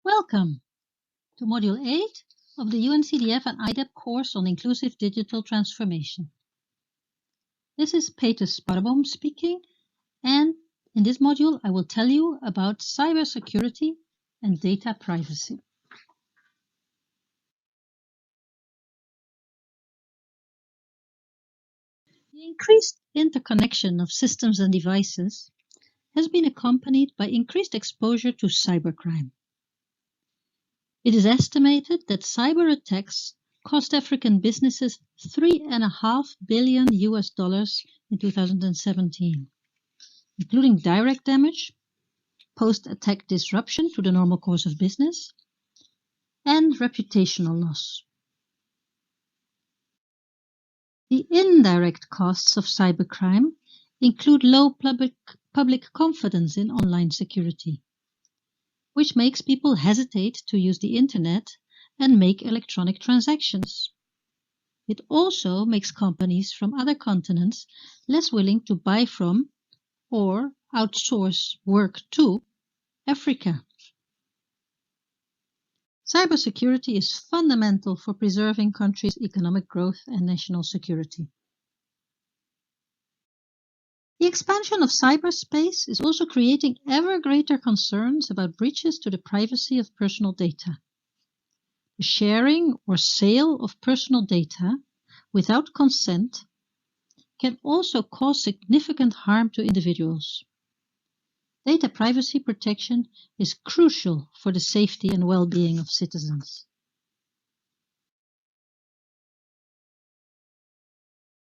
Welcome to Module 8 of the UNCDF and IDEP course on Inclusive Digital Transformation. This is Peter Sparreboom speaking, and in this module I will tell you about cybersecurity and data privacy. The increased interconnection of systems and devices has been accompanied by increased exposure to cybercrime. It is estimated that cyber attacks cost African businesses $3.5 billion in 2017, including direct damage, post-attack disruption to the normal course of business, and reputational loss. The indirect costs of cybercrime include low public confidence in online security, which makes people hesitate to use the internet and make electronic transactions. It also makes companies from other continents less willing to buy from or outsource work to Africa. Cybersecurity is fundamental for preserving countries' economic growth and national security. The expansion of cyberspace is also creating ever greater concerns about breaches to the privacy of personal data. The sharing or sale of personal data without consent can also cause significant harm to individuals. Data privacy protection is crucial for the safety and well-being of citizens.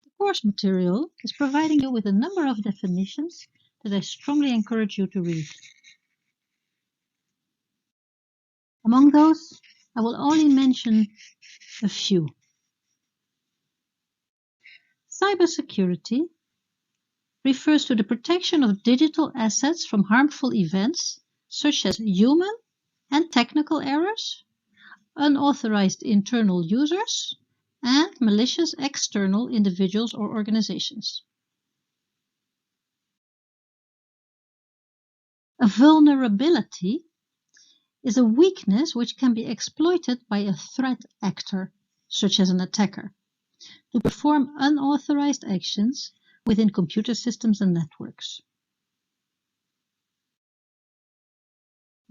The course material is providing you with a number of definitions that I strongly encourage you to read. Among those, I will only mention a few. Cybersecurity refers to the protection of digital assets from harmful events such as human and technical errors, unauthorized internal users, and malicious external individuals or organizations. A vulnerability is a weakness which can be exploited by a threat actor, such as an attacker, to perform unauthorized actions within computer systems and networks.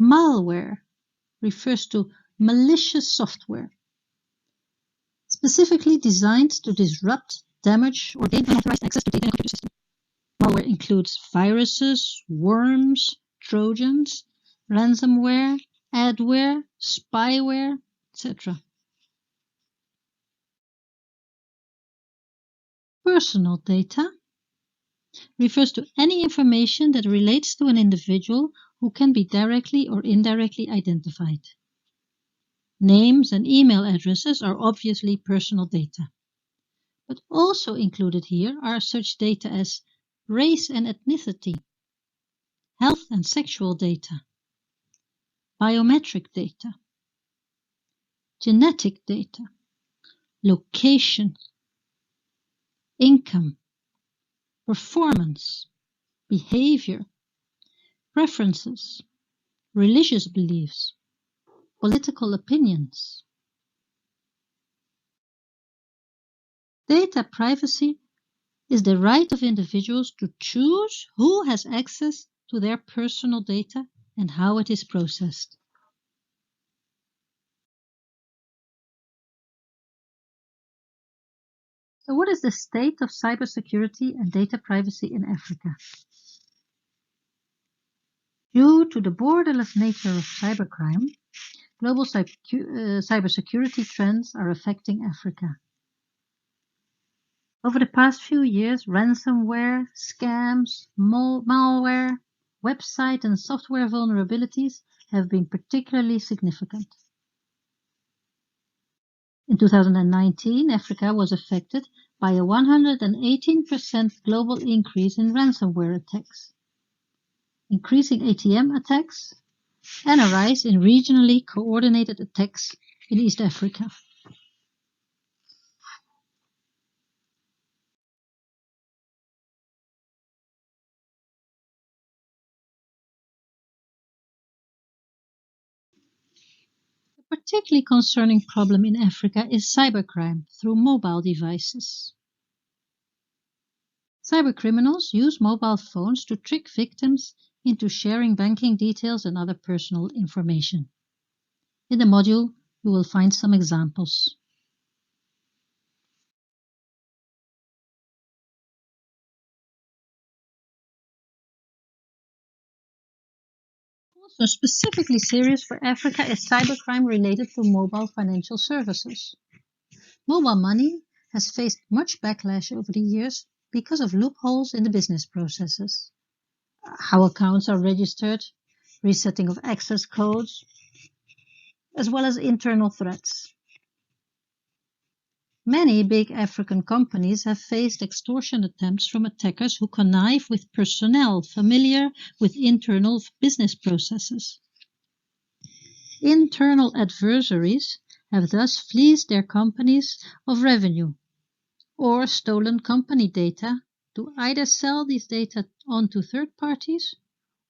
Malware refers to malicious software, specifically designed to disrupt, damage, or gain unauthorized access to data in a computer system. Malware includes viruses, worms, trojans, ransomware, adware, spyware, etc. Personal data refers to any information that relates to an individual who can be directly or indirectly identified. Names and email addresses are obviously personal data, but also included here are such data as race and ethnicity, health and sexual data, biometric data, genetic data, location, income, performance, behavior, preferences, religious beliefs, political opinions. Data privacy is the right of individuals to choose who has access to their personal data and how it is processed. So what is the state of cybersecurity and data privacy in Africa? Due to the borderless nature of cybercrime, global cybersecurity trends are affecting Africa. Over the past few years, ransomware, scams, malware, website and software vulnerabilities have been particularly significant. In 2019, Africa was affected by a 118% global increase in ransomware attacks, increasing ATM attacks, and a rise in regionally coordinated attacks in East Africa. particularly concerning problem in Africa is cybercrime through mobile devices. Cybercriminals use mobile phones to trick victims into sharing banking details and other personal information. In the module, you will find some examples. Also specifically serious for Africa is cybercrime related to mobile financial services. Mobile money has faced much backlash over the years because of loopholes in the business processes. How accounts are registered, resetting of access codes, as well as internal threats. Many big African companies have faced extortion attempts from attackers who connive with personnel familiar with internal business processes. Internal adversaries have thus fleeced their companies of revenue or stolen company data to either sell these data on to third parties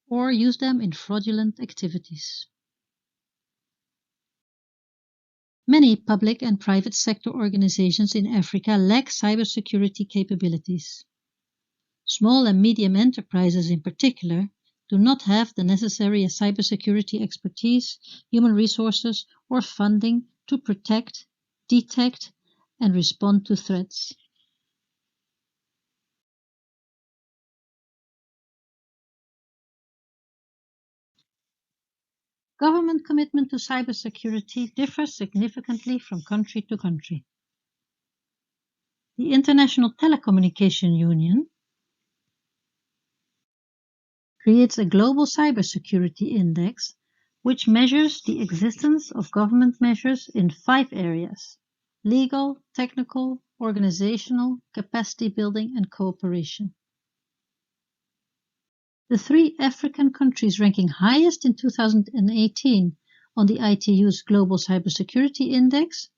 or use them in fraudulent activities. Many public and private sector organizations in Africa lack cybersecurity capabilities. Small and medium enterprises in particular do not have the necessary cybersecurity expertise, human resources, or funding to protect, detect, and respond to threats. Government commitment to cybersecurity differs significantly from country to country. The International Telecommunication Union creates a global cybersecurity index which measures the existence of government measures in 5 areas: legal, technical, organizational, capacity building, and cooperation. The 3 African countries ranking highest in 2018 on the ITU's Global Cybersecurity Index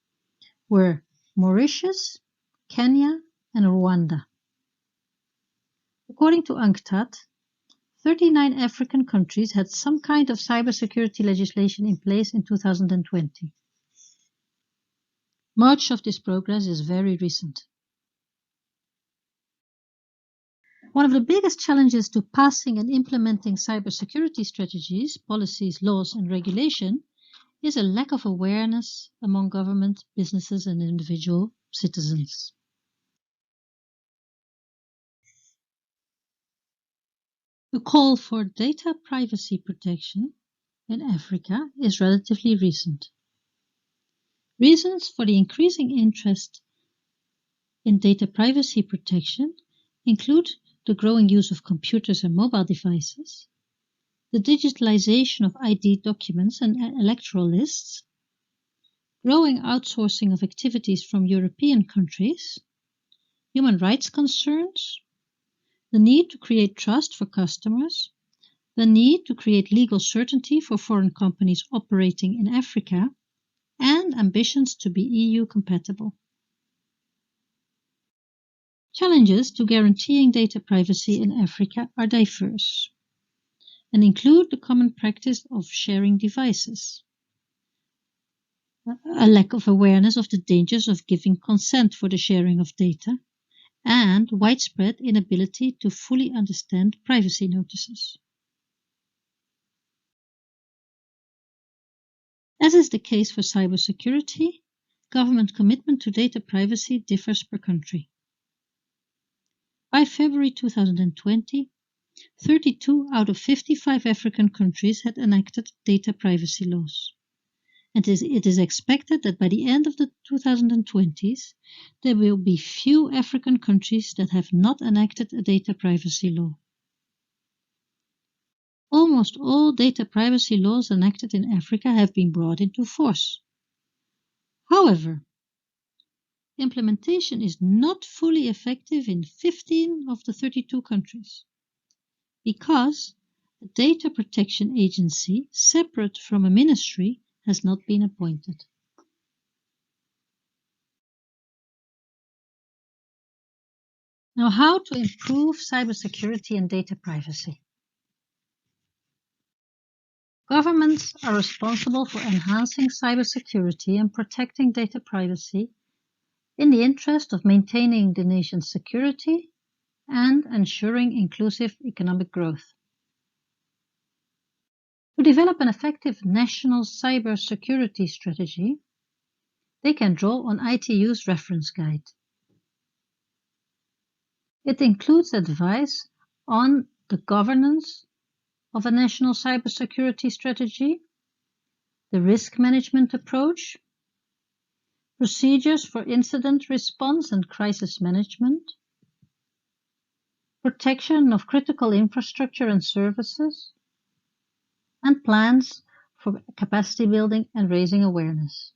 were Mauritius, Kenya, and Rwanda. According to UNCTAD, 39 African countries had some kind of cybersecurity legislation in place in 2020. Much of this progress is very recent. One of the biggest challenges to passing and implementing cybersecurity strategies, policies, laws, and regulation is a lack of awareness among government, businesses, and individual citizens. The call for data privacy protection in Africa is relatively recent. Reasons for the increasing interest in data privacy protection include the growing use of computers and mobile devices, the digitalization of ID documents and electoral lists, growing outsourcing of activities from European countries, human rights concerns, the need to create trust for customers, the need to create legal certainty for foreign companies operating in Africa, and ambitions to be EU compatible. Challenges to guaranteeing data privacy in Africa are diverse and include the common practice of sharing devices, a lack of awareness of the dangers of giving consent for the sharing of data, and widespread inability to fully understand privacy notices. As is the case for cybersecurity, government commitment to data privacy differs per country. By February 2020, 32 out of 55 African countries had enacted data privacy laws. And it is expected that by the end of the 2020s, there will be few African countries that have not enacted a data privacy law. Almost all data privacy laws enacted in Africa have been brought into force. However, implementation is not fully effective in 15 of the 32 countries because a data protection agency separate from a ministry has not been appointed. Now, how to improve cybersecurity and data privacy? Governments are responsible for enhancing cybersecurity and protecting data privacy in the interest of maintaining the nation's security and ensuring inclusive economic growth. To develop an effective national cybersecurity strategy, they can draw on ITU's reference guide. It includes advice on the governance of a national cybersecurity strategy, the risk management approach, procedures for incident response and crisis management, protection of critical infrastructure and services, and plans for capacity building and raising awareness.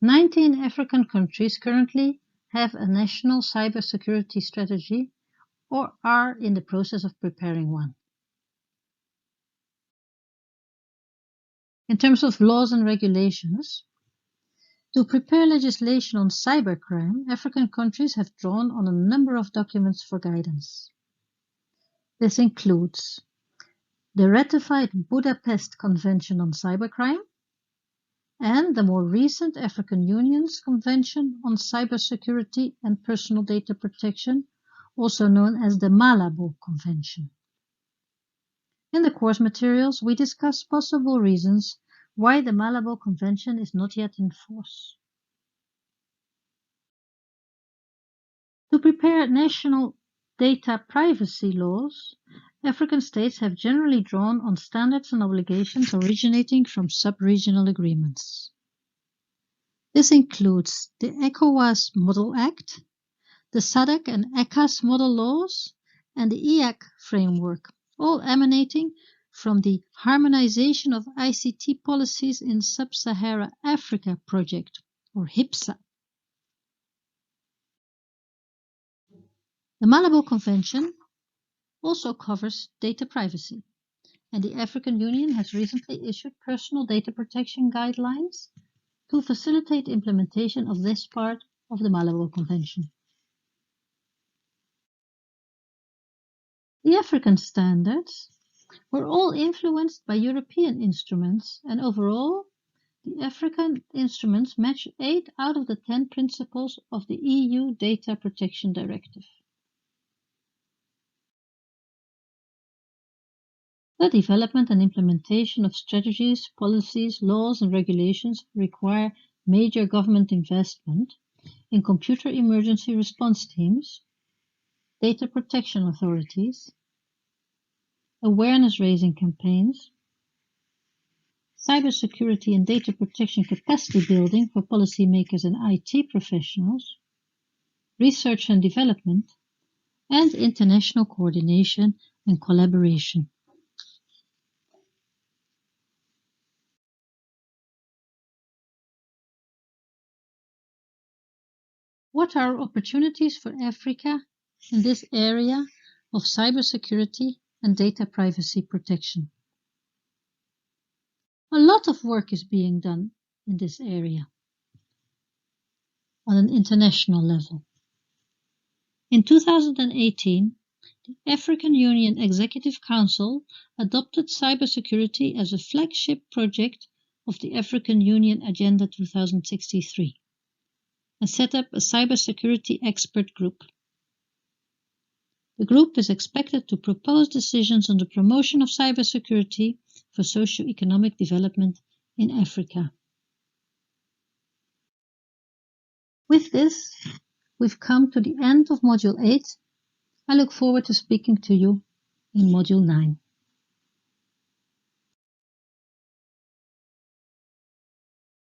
19 African countries currently have a national cybersecurity strategy or are in the process of preparing one. In terms of laws and regulations, to prepare legislation on cybercrime, African countries have drawn on a number of documents for guidance. This includes the ratified Budapest Convention on Cybercrime and the more recent African Union's Convention on Cybersecurity and Personal Data Protection, also known as the Malabo Convention. In the course materials, we discuss possible reasons why the Malabo Convention is not yet in force. To prepare national data privacy laws, African states have generally drawn on standards and obligations originating from sub-regional agreements. This includes the ECOWAS Model Act, the SADC and ECAS model laws, and the EAC framework, all emanating from the Harmonization of ICT Policies in Sub-Sahara Africa project, or HIPSA. The Malabo Convention also covers data privacy, and the African Union has recently issued personal data protection guidelines to facilitate implementation of this part of the Malabo Convention. The African standards were all influenced by European instruments, and overall, the African instruments match 8 out of the 10 principles of the EU Data Protection Directive. The development and implementation of strategies, policies, laws, and regulations require major government investment in computer emergency response teams, data protection authorities, awareness-raising campaigns, cybersecurity and data protection capacity building for policymakers and IT professionals, research and development, and international coordination and collaboration. What are opportunities for Africa in this area of cybersecurity and data privacy protection? A lot of work is being done in this area on an international level. In 2018, the African Union Executive Council adopted cybersecurity as a flagship project of the African Union Agenda 2063 and set up a cybersecurity expert group. The group is expected to propose decisions on the promotion of cybersecurity for socio-economic development in Africa. With this, we've come to the end of Module 8. I look forward to speaking to you in Module 9.